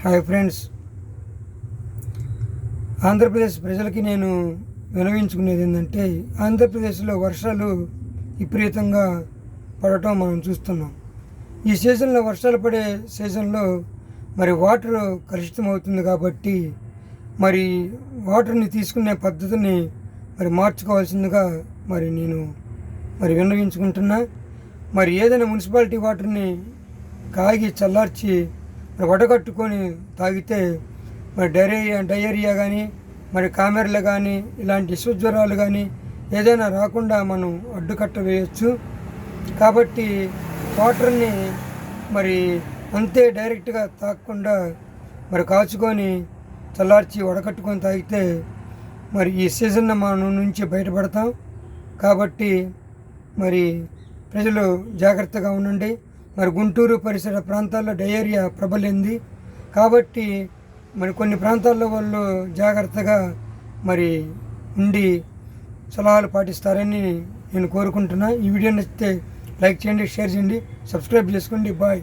Hi friends, Andhra Pradesh ప్రజలకి నేను వినవించుకునేది ఏంటంటే, ఆంధ్రప్రదేశ్లో వర్షాలు విపరీతంగా పడటం మనం చూస్తున్నాం. ఈ సీజన్లో వర్షాలు పడే సీజన్లో మరి వాటర్ కలుషితం అవుతుంది కాబట్టి మరి వాటర్ని తీసుకునే పద్ధతిని మరి మార్చుకోవాల్సిందిగా నేను విన్నవించుకుంటున్నా. మరి ఏదైనా మున్సిపాలిటీ వాటర్ని కాగి చల్లార్చి వడగట్టుకొని తాగితే మరి డయేరియా కానీ మరి కామెర్లు కానీ ఇలాంటి విషజ్వరాలు కానీ ఏదైనా రాకుండా మనం అడ్డుకట్ట వేయచ్చు. కాబట్టి వాటర్ని మరి అంతే డైరెక్ట్గా తాగకుండా మరి కాచుకొని చల్లార్చి వడకట్టుకొని తాగితే మరి ఈ సీజన్ మనం నుంచి బయటపడతాం. కాబట్టి మరి ప్రజలు జాగ్రత్తగా ఉండండి. మరి గుంటూరు పరిసర ప్రాంతాల్లో డయేరియా ప్రబలింది కాబట్టి మరి కొన్ని ప్రాంతాల్లో వాళ్ళు జాగ్రత్తగా ఉండి సలహాలు పాటిస్తారని నేను కోరుకుంటున్నా. ఈ వీడియో నచ్చితే లైక్ చేయండి, షేర్ చేయండి, సబ్స్క్రైబ్ చేసుకోండి. బాయ్.